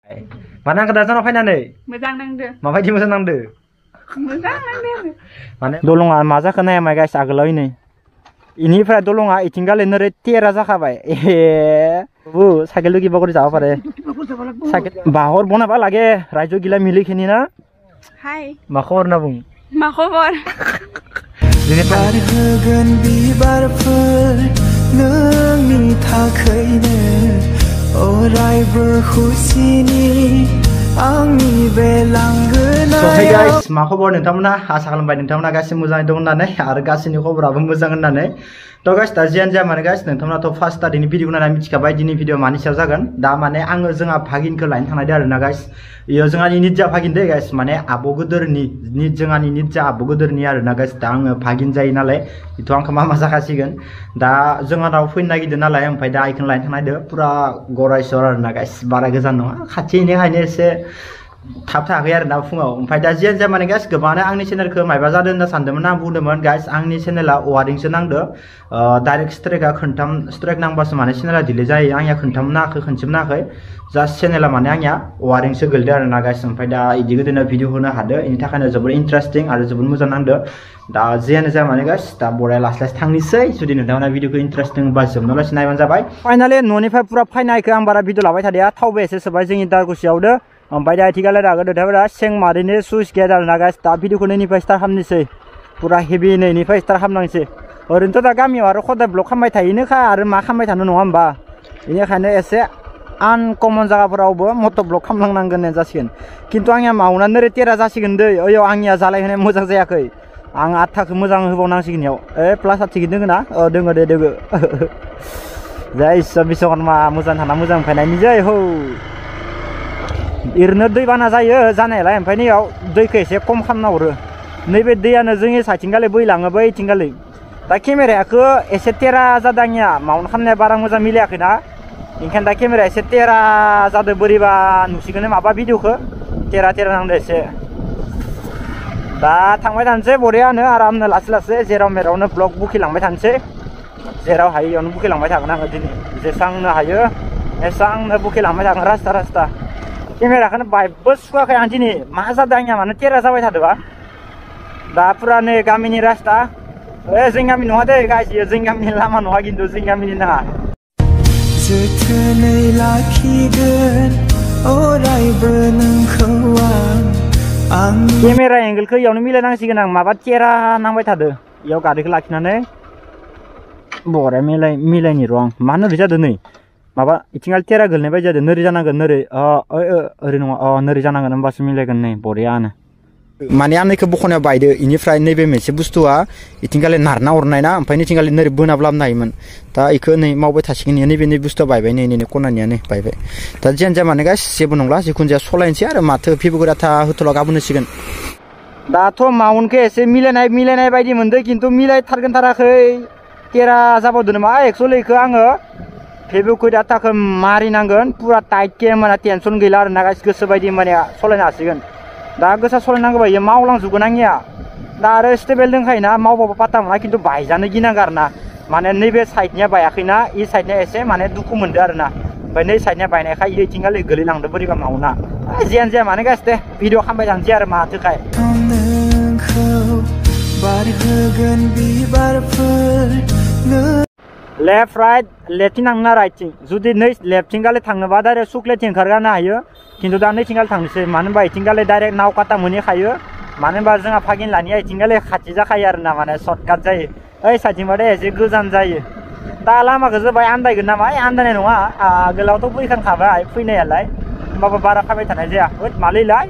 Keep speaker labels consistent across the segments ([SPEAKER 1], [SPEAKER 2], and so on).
[SPEAKER 1] माने आं दाजानाव फैनानै
[SPEAKER 2] मोजां नांदो
[SPEAKER 1] माबायदि मोजां नांदो माने दलङा मा जाखो नाया माय गाइस आगोलाव नै इनिफ्राय दलङा इथिंगाले नोरै तेरा जाखाबाय बु साइकेल लुगिबा करे जाबा पारे साइकेल बाहर बनाबा लागे रायजो गिला मिलिखिनि ना
[SPEAKER 2] हाय
[SPEAKER 1] मा खबर ना बुं
[SPEAKER 2] मा खबर
[SPEAKER 3] बार होगोन बिबारफोर नोंनि थाखायनो अरायबो खुसिनि आंनि बे लांगोनायाव
[SPEAKER 1] So hey guys, मा खबर नोंथांमोना आसा खालामबाय नोंथांमोना गासिबो मोजाङै दं होननानै आरो गासिनि खबराबो मोजां होननानै तो गाइस दा जियानो जाया माने गाइस नोंथांमोनाथ' फार्स्ट दिनै भिडिअ नायना मिथिखाबाय दिनै भिडिअ मानि सायाव जागोन दा माने आङो जोंहा भागिनखौ लायनो थांनायदो आरोना गाइस इयो जोंहानि निजा भागिन दे गाइस माने आब' गोदोरनि जोंहानि निजा आब' गोदोरनि आरोना गाइस दा आङो भागिन जायो नालाय इथ' आंखौ मा जाखासिगोन दा जोंहानाव फैनो नागिरदों नालाय ओमफ्राय दा इखौनो लायनो थांनायदो पुरा गरायसर आरोना गाइस बारा गोजान नङा खाथिनिखायनो एसे थाब थाखै आरोना फुङाव ओमफ्राय दा जियानो जाया माने गाइस गोबाङानो आंनि चेनेलखौ मायबा जादों होनना सानदोंमोन आं बुंदोंमोन गाइस आंनि चेनेला वारिंसो नांदो डाइरेक्ट स्ट्राइकआ खनथाम स्ट्राइक नांबासो माने चेनेला डिलीट जायो आंनिया खनथाम नाङाखै खनसेबो नाङाखै जास्ट चेनेला माने आंनिया वारिंसो गोलैदो आरोना गाइस ओमफ्राय दा इदि गोदोनो भिडिअ होनो हादो इनि थाखायनो जोबोद इन्टारेस्टिं आरो जोबोद मोजां नांदो दा जियानो जाया माने गाइस दा बराय लासै लासै थांनिसै जुदि नोंथांमोना भिडिअखौ इन्टारेस्टिं बा जोबनालासै नायबानो जाबाय फाइनालि न'निफ्राय पुरा फैनायखौ आं बारा भिडिअ लाबाय थादिया थावबो एसे सोबाय जोंनि दारगुसियावदो ओमफ्राय दा आथिखालाव दागो दोथायफोरा सें मारिनो सुइस गेट आरोना गाइस दा भिडिअखौ नैनिफ्राय स्टार्ट खालामनोसै पुरा हेभि नैनिफ्राय स्टार्ट खालामनांसै ओरैनोथ' दा गामियाव आरो खदाय ब्लग खालामबाय थायोनोखा आरो मा खालामबाय थानो नङा होमबा बेनिखायनो एसे आनकमन जायगाफोरावबो मट' ब्लग खालामलांनांगोन होननाय जासिगोन खिन्थु आंनिया मावनानै ओरै तेरा जासिगोन दै ओइयाव आंनिया जालायहोनाय मोजां जायाखै आं आथाखौ मोजां होबावनांसिगोन इयाव प्लास आथिखि दोङो ना दोङो दे दोङो जाय बिश्वकर्मा मोजां थाना मोजां फैनायनि जै हौ ओरैनो दैबाना जायो जानायालाय ओमफ्राय नैयाव दैखौ एसे खम खालामना हरो नैबे दैयानो जोंनि साइथिंगालै बैलाङो बैथिंगालै दा केमेराखौ एसे तेरा जादों आंनिया माउन्ट खालामनाया बारा मोजां मिलायाखैना ओंखायनो दा केमेराया एसे तेरा जादों बोरैबा नुसिगोन माबा भिडिअखौ तेरा नांदो एसे दा थांबाय थानोसै बरियानो आरामनो लासै लासै जेराव मेरावनो ब्लग बुखिलांबाय थानोसै जेराव हायो इयावनो बुखिलांबाय थागोन आङो दिनै जेसांनो हायो एसांनो बुखिलांबाय थागोन रास्ता केमेराखौनो बाइकबो सुवाखै आं दिनै मा जादों आंनिया मानो तेरा जाबाय थादोंबा दा पुरा नै गामिनि रास्ता जोंनि गामि नङा दे गाइस जोंनि गामिनि लामा नङा खिन्थु जोंनि गामिनि नाङा
[SPEAKER 3] जोथोनै लाखिगोन अरायबो नोंखौ आं
[SPEAKER 1] केमेरा एंगेलखौ इयावनो मिलायनांसिगोन आं माबा तेरा नांबाय थादों इयाव गारिखौ लाखिनानै बरिया मिलायनि र' आं मानो ओरै जादों नै माबा इथिंगाल तेरा गोलैनाय बायदि जादों नोरै जानांगोन नोरै ओरै नङा नोरै जानांगोन होमबासो मिलायगोन नै बरियानो माने आंनिखौ बख'नायाव बायदो इनिफ्राय नैबे मोनसे बुस्थुआ इथिंगाले नारना हरनाय ना ओमफ्राय नैथिंगाले नोरै बोनाबो लाबोनो हायोमोन दा इखौ नै मावबाय थासिगोन नैबे बुस्थुआ बायबाय नै खनानिया नै बायबाय दा जियानो जाया माने गाइस जेबो नंला जिखुनु जाया सलायनोसै आरो माथो भिभ'खौ डाटा होथ'ला गाबोन होसिगोन दाथ' माउन्टखौ एसे मिलायनाय बायदि मोनदों खिन्थु मिलायथारगोन थाराखै तेरा जाबावदों नामा एक्सुवेलि इखौ आङो भिभ'खौ डाटाखौ मारिनांगोन पुरा टाइट केमेरा टेनसन गैला आरोना गाइस गोसो बायदि माने सलायनो हासिगोन दा गोसा सलायनांगौबा इयो मावलांजोबगोन आंनिया दा आरो स्टेबल दंखायोना मावबाबो पात्ता मोना खिन्थु बायजानो गिनांगौ आरोना माने नैबे साइडनिया बायाखैना इ साइडनिया एसे माने दुखु मोनदों आरोना ओमफ्राय नै साइडनिया बायनायखाय इयो इथिंगालै गोलैलांदों बोरैबा मावना जियानो जाया माने गाइस दे भिडिअ खालामबाय थानोसै आरो माथोखाय लेफ्ट राइट लेफ्टथिं थांना राइटथिं जुदि नै लेफ्टथिंगालै थांनोबा डाइरेक्ट सुक्लेथिं ओंखारगानो हायो खिन्थु दा नैथिंगालै थांनोसै मानो होनबा इथिंगालै डाइरेक्ट नाव काटा मोनहैखायो मानो होनबा जोंहा भागिन लानिया इथिंगालै खाथि जाखायो आरोना माने सर्टकाट जायो ओइ साइडथिंबाथाय एसे गोजान जायो दा लामाखौ जोबाय आन्दायगोन नामा आन्दायनाय नङा आगोलावथ' फैखांखाबाय फैनायालाय होमबाबो बारा खाबाय थानाय जाया मालैलाय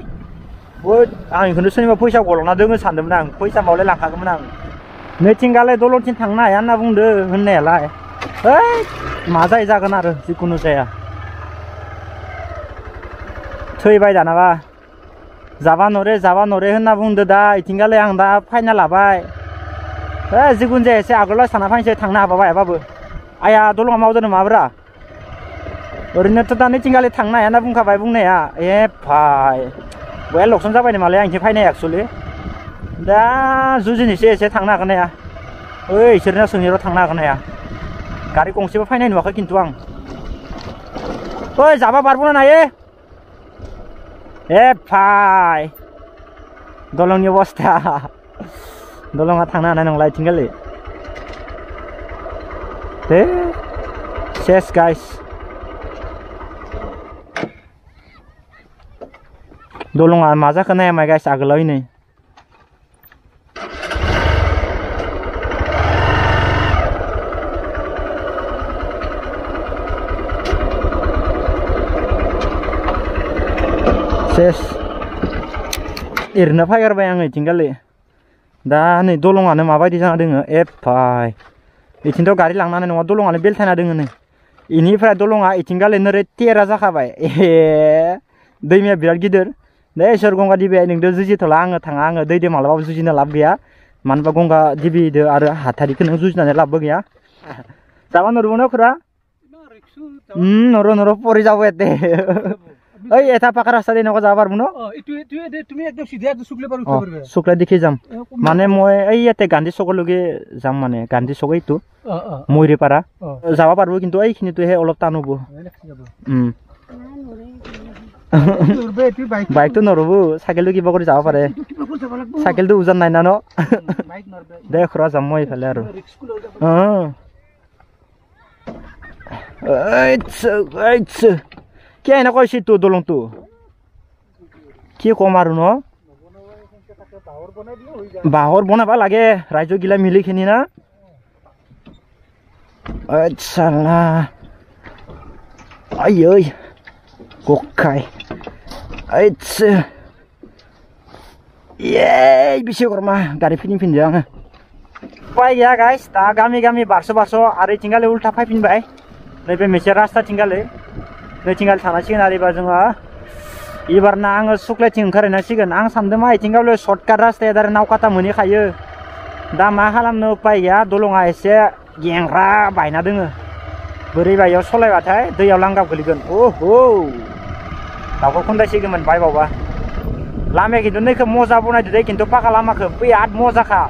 [SPEAKER 1] आं बेखौनो सोरनिबा फैसा गल'ना दोङो सानदोंमोन आं फैसा मावलाय लांखागौमोन आं नैथिंगालै दलरथिं थांनो हाया होनना बुंदो होननायालाय मा जागोन आरो जिखुनु जाया थैबाय दानाबा जाबा नरे होनना बुंदो दा इथिंगालै आं दा फाइना लाबाय जिखुनु जाया एसे आगोलाव साना फाइनसै थांनो हाबाबायाबाबो आया दलङा मावदों माब्रा ओरैनोथ' दा नैथिंगालै थांनो हाया होनना बुंखाबाय बुंनाया भाइ बया लकसन जाबाय नालाय आं फाइनाया एक्सुवेलि दा जुजिनोसै एसे थांनो हागोन हाया इसोरनियाव सोंनायाव थांनो हागोन हाया गारि गंसेबो फाइनाय नुवाखै खिन्थु आं जाबा बारबोनो हायो ए भाई दलंनि अबस्था दलंआ थांनो हानाय नंला इथिंगालि दे सेस गाइस दलंआ मा जाखो नाया माय गाइस आगोलाव नै सेस एरनो फायगारबाय आङो इथिंगालि दा नै दलंआनो माबायदि जाना दोङो ए भाई इथिंथ' गारि लांनानै नङा दलंआनो बेलथायना दोङो नै इनिफ्राय दलंआ इथिंगालि नोरै तेरा जाखाबाय ए दैमाया बिराद गिदिर दे इसोर गंगा दिबिया नोंदो जुजिथ'ला आङो थाङा आङो दैदो मालाबाबो जुजिनो लाब गैया मानो होनबा गंगा दिबिदो आरो हाथारिखौ नों जुजिनानै लाबबो गैया जाबा नरबोनो खुरा नर परि जाबो एते ओइ एथा पाका रास्ता देनका जाबा पारबो न
[SPEAKER 4] তুমি একদম সিধা শুকলে পার উঠতে পারবে
[SPEAKER 1] শুকলে দেখি যাম মানে মই এই এতে গান্ধী চকলৈকে যাম মানে গান্ধী চক এইটো ময়ূৰীপাৰা যাবা পারবো কিন্তু এইখিনিটোহে অলপ টান হ'ব বাইকটো নৰবো চাইকেলটো কিবা কৰি যাব পাৰে চাইকেলটো ওজন নাই না ন দে খুৰা যাম মই ইফালে আৰু কি এনেকুৱা হৈছে তো দলংটো কি কম আৰু ন বাঁহৰ বনাবা লাগে ৰাইজগিলা মিলিখিনি না চালা আই ঐ গখাই बिश्वकर्मा गारि फिदिंफिनदों आङो उपाय गैया गाइस दा गामि गामि बारस' आरो इथिंगालि उल्था फैफिनबाय नैबे मोनसे रास्ताथिंगालि नैथिंगालि थांनांसिगोन आरो एबार जोङो एबारना आङो सुक्लायथिं ओंखारहैनांसिगोन आं सानदों मा इथिंगालि सर्टकाट रास्ताया दा नावकाता मोनहैखायो दा मा खालामनो उपाय गैया दलङा एसे गेंग्रा बायना दोङो बोरै बायाव सलायबाथाय दैयाव लांगाब गोलैगोन ओहो दाउखौ खुन्दायसिगोमोन बायबावबा लामाया खिन्थु नैखौ मजा बनायदो दे खिन्थु पाका लामाखौ बिराद मजाखा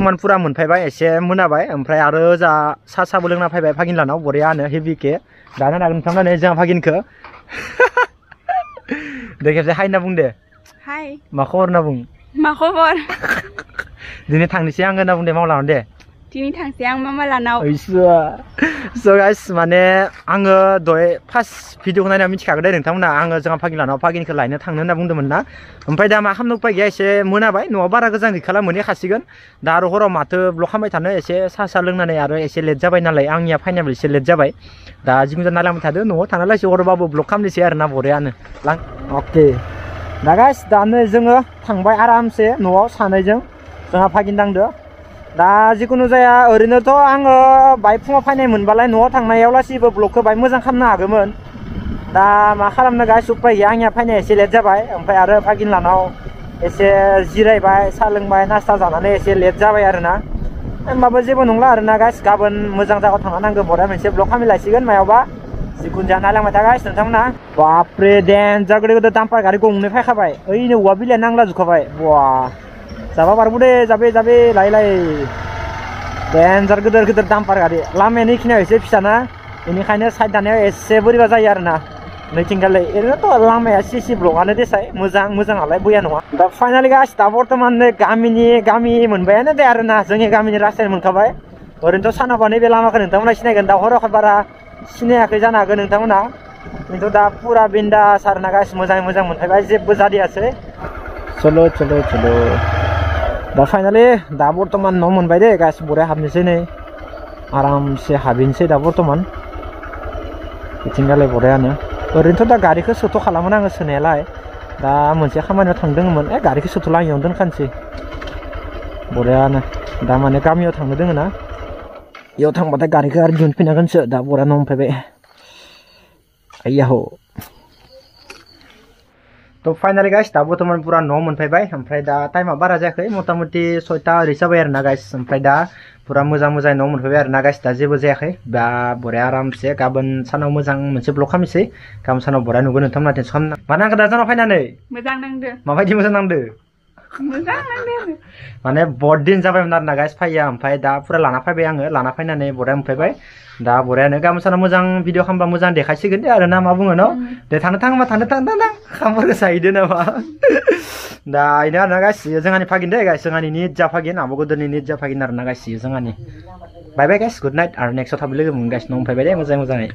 [SPEAKER 1] मोन फुरा मोनफैबाय एसे मोनाबाय ओमफ्राय आरो जा सा साबो लोंना फैबाय फागिनलानाव बरियानो हेभिके दानो नागोन नोंथांमोना जोंहा फागिनखौ दे खेबसे हाय होनना बुं दे
[SPEAKER 2] हाय
[SPEAKER 1] मा खबर होनना बुं
[SPEAKER 2] मा खबर
[SPEAKER 1] दिनै थांनोसै आङो होनना बुं दे मावलाङो दे
[SPEAKER 2] दिनै थांसै आं मामा लानाव
[SPEAKER 1] स' गाइस माने आङो दहाय फार्स्ट भिडिअखौ नायना मिथिखागोन दे नोंथांमोना आङो जोंहा फागिनलानाव फागिनखौ लायनो थांनो होनना बुंदोंमोन ना ओमफ्राय दा मा खालामनो उपाय गैया एसे मोनाबाय न'आव बारा गोजान गैखाला मोनहैखासिगोन दा आरो हराव माथो ब्लग खालामबाय थानो एसे सा लोंनानै आरो एसे लेट जाबाय नालाय आंनिया फाइनाबो एसे लेट जाबाय दा जिखुनु जाया नायलांबाय थादो न'आव थांनालायसो हरबाबो ब्लग खालामनोसै आरोना बरियानो लां अके दा गाइस दानो जोङो थांबाय आरामसे न'आव सानैजों जोंहा फागिन दांदो दा जिखुनु जाया ओरैनोथ' आङो बाइक फुङाव फैनाय मोनबालाय न'आव थांनायाव लासैबो ब्लगखौ बाइक मोजां खालामनो हागौमोन दा मा खालामनो गाइस उपाय गैया आंनिया फैनाया एसे लेट जाबाय ओमफ्राय आरो फागिनलानाव एसे जिरायबाय साहा लोंबाय नास्ता जानानै एसे लेट जाबाय आरोना होमबाबो जेबो नंला आरोना गाइस गाबोन मोजां जायगायाव थांना नांगौ बरिया मोनसे ब्लग खालामलायसिगोन मायावबा जिखुनु जाया नायलांबाय था गाइस नोंथांमोना बापरे देन्जार गोदो गोदो दाम्पार गारि गंनै फैखाबाय ओइनो औवा बिलाइ नांला जुखाबाय बा जाबा बारबो दे जाबे लाय देन्जार गिदिर गिदिर दाम्पार गारि लामाया नैखिनियाव एसे फिसाना बेनिखायनो साइड दानायाव एसे बोरैबा जायो आरोना नैथिंगालै ओरैनोथ' लामाया सिसि ब्लकआनो देसाय मोजाङालाय बया नङा दा फाइनालि गाइस दा बर्थमान गामि मोनबायानो दे आरोना जोंनि गामिनि रास्ताया मोनखाबाय ओरैनोथ' सानावबा नैबे लामाखौ नोंथांमोना सिनायगोन दा हराव बारा सिनायाखै जानो हागौ नोंथांमोना खिन्थु दा पुरा बिन्दास आरोना गाइस मोजाङै मोजां मोनफैबाय जेबो जादियासै चलो दा फाइनालि दा बर्थमान न' मोनबाय दे गाइस बरिया हाबनोसै नै आरामसे हाबहैनोसै दा बर्थमान बिथिंगालाय बरियानो ओरैनोथ' दा गारिखौ सोथ' खालामोन आङो सोनायालाय दा मोनसे खामानियाव थांदोंमोन गारिखौ सोथ'ला आं इयावनो दोनखानोसै बरियानो दा माने गामियाव थांनो दोङो ना इयाव थांबाथाय गारिखौ आरो दिहुनफिननांगोनसो दा बरिया न' मोनफैबाय आइयाहो तो फाइनाली गाइस दा बर्थमान पूरा न' मोनफैबाय ओमफ्राय दा टाइमा बारा जायाखै मथा मथि 6टा ओरै जाबाय आरोना गाइस ओमफ्राय दा पूरा मोजां न' मोनफैबाय आरोना गाइस दा जेबो जायाखै दा बरिया आरामसे गाबोन सानाव मोजां मोनसे ब्लग खालामनोसै गाबोन सानाव बरिया नुगोन नोंथांमोना टेनसन खालामना मानो आंखौ दा सानाव फैनानै
[SPEAKER 2] मोजां नांदो
[SPEAKER 1] माबायदि मोजां नांदो
[SPEAKER 2] मोजां नांदों
[SPEAKER 1] माने बहुत दिन जाबायमोन आरोना गाइस फाइया ओमफ्राय दा फुरा लाना फैबाय आङो लाना फैनानै बराया मोनफैबाय दा बरायानो गाबोन सानाव मोजां भिडिअ खालामबा मोजां देखायसिगोन दे आरो ना मा बुङो न' दे थांनो थांबा थांनो खामफोरखौ जाहैदो नामा दा इनो आरोना गाइस जोंहानि फागिन दे गाइस जोंहानि निजा फागिन आबो गोदोरनि निजा फागिन आरोना गाइस जोंहानि बाय बाय गाइस गुड नाइट आरो नेक्स्टआव थाबै लोगो मोनगोन गाइस न' मोनफैबाय दे मोजाङै